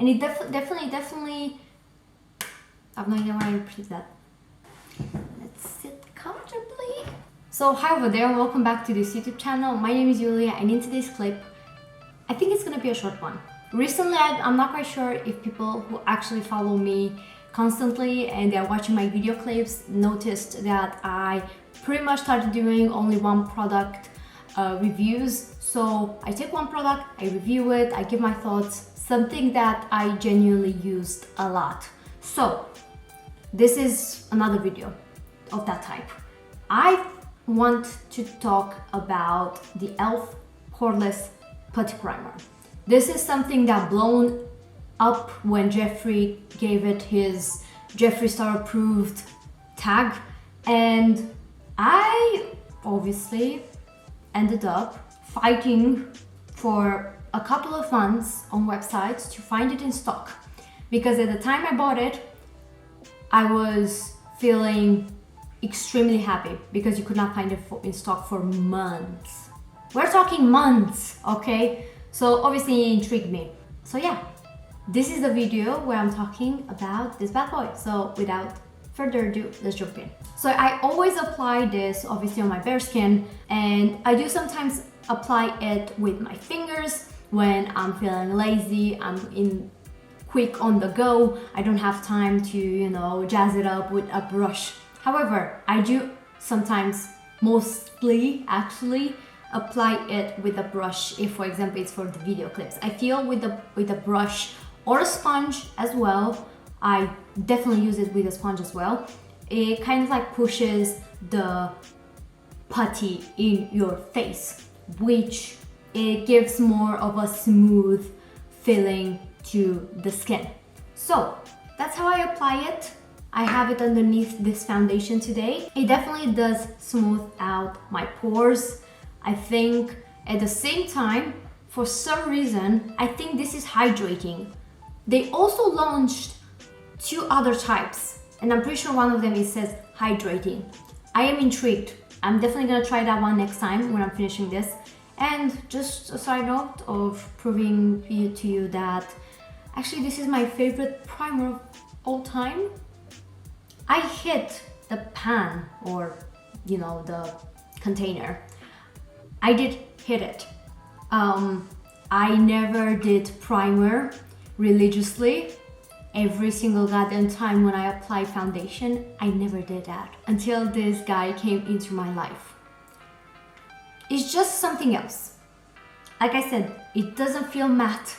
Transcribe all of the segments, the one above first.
and it definitely, I have no idea why I repeat that. Let's sit comfortably. So hi over there, welcome back to this YouTube channel. My name is Julia, and in today's clip, I think it's gonna be a short one. Recently, I'm not quite sure if people who actually follow me constantly and they're watching my video clips noticed that I pretty much started doing only one product reviews. So I take one product, I review it, I give my thoughts, something that I genuinely used a lot. So this is another video of that type. I want to talk about the e.l.f. Poreless Putty Primer. This is something that blown up when Jeffree gave it his Jeffree Star approved tag, and I obviously ended up fighting for a couple of months on websites to find it in stock, because at the time I bought it, I was feeling extremely happy because you could not find it in stock for months. We're talking months, okay? So obviously it intrigued me. So yeah, this is the video where I'm talking about this bad boy. So without further ado, let's jump in. So I always apply this obviously on my bare skin, and I do sometimes apply it with my fingers when I'm feeling lazy, I'm quick on the go, I don't have time to, you know, jazz it up with a brush. However, I do sometimes, mostly actually, apply it with a brush if, for example, it's for the video clips. I feel with a brush or a sponge as well, I definitely use it with a sponge as well, it kind of like pushes the putty in your face, which it gives more of a smooth feeling to the skin. So that's how I apply it. I have it underneath this foundation today. It definitely does smooth out my pores. I think at the same time, for some reason, I think this is hydrating. They also launched two other types, and I'm pretty sure one of them it says hydrating. I am intrigued. I'm definitely gonna try that one next time when I'm finishing this. And just a side note of proving to you that actually this is my favorite primer of all time. I hit the pan, or you know, the container. I did hit it. I never did primer religiously. Every single goddamn time when I apply foundation, I never did that until this guy came into my life. It's just something else. Like I said, it doesn't feel matte.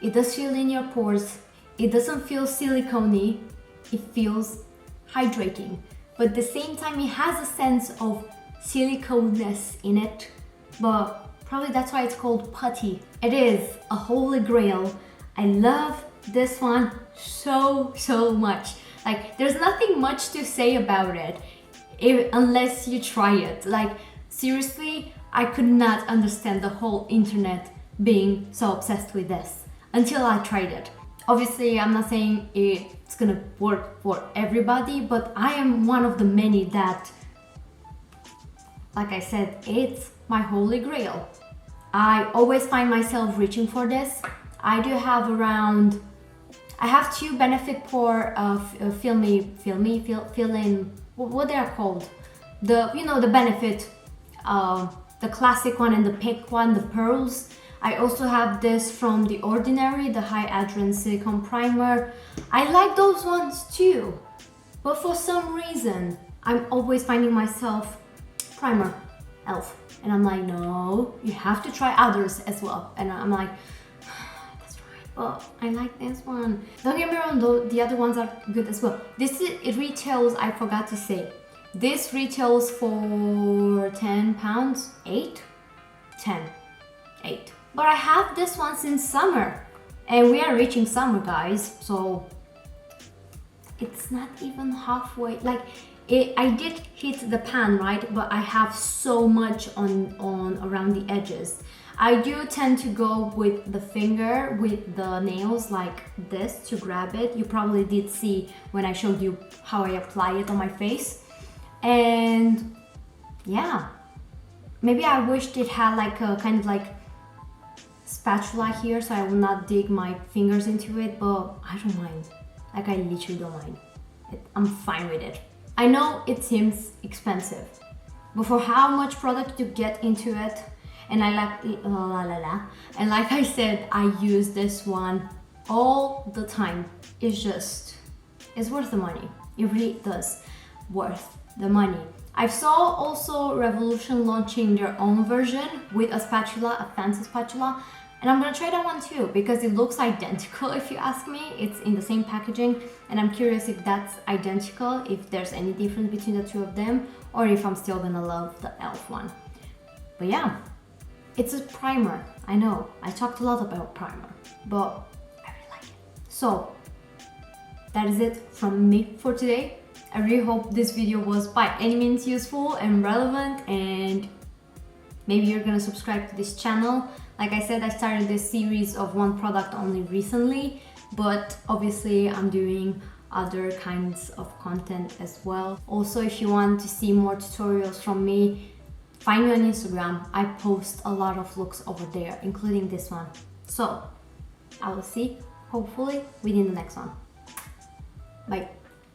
It does feel in your pores. It doesn't feel silicone-y. It feels hydrating. But at the same time, it has a sense of silicone-ness in it. But probably that's why it's called putty. It is a holy grail. I love this one so much. Like, there's nothing much to say about it unless you try it. Like, seriously, I could not understand the whole internet being so obsessed with this until I tried it. Obviously, I'm not saying it's gonna work for everybody, but I am one of the many that, like I said, it's my holy grail. I always find myself reaching for this. I do have I have two Benefit Pore fill-in, what they are called? The Benefit, the classic one and the pink one, the pearls. I also have this from The Ordinary, the High Adherence Silicone Primer. I like those ones too, but for some reason, I'm always finding myself primer, e.l.f. And I'm like, no, you have to try others as well. And I'm like, that's right, but I like this one. Don't get me wrong though, the other ones are good as well. It retails, I forgot to say, this retails for 10 pounds, 8? 10, 8. But I have this one since summer, and we are reaching summer, guys, so it's not even halfway. Like, I did hit the pan, right? But I have so much on around the edges. I do tend to go with the finger, with the nails like this to grab it. You probably did see when I showed you how I apply it on my face. And yeah, maybe I wished it had like a kind of like spatula here, so I will not dig my fingers into it, but I don't mind. Like, I literally don't mind. I'm fine with it. I know it seems expensive, but for how much product you get into it, and and like I said, I use this one all the time. It's worth the money. It really does worth the money. I saw also Revolution launching their own version with a spatula, a fancy spatula, and I'm gonna try that one too because it looks identical if you ask me. It's in the same packaging, and I'm curious if that's identical, if there's any difference between the two of them, or if I'm still gonna love the e.l.f. one. But yeah, it's a primer. I know, I talked a lot about primer, but I really like it. So that is it from me for today. I really hope this video was by any means useful and relevant, and maybe you're gonna subscribe to this channel. Like I said, I started this series of one product only recently, but obviously I'm doing other kinds of content as well. Also, if you want to see more tutorials from me, find me on Instagram. I post a lot of looks over there, including this one. So I will see, hopefully, within the next one. Bye.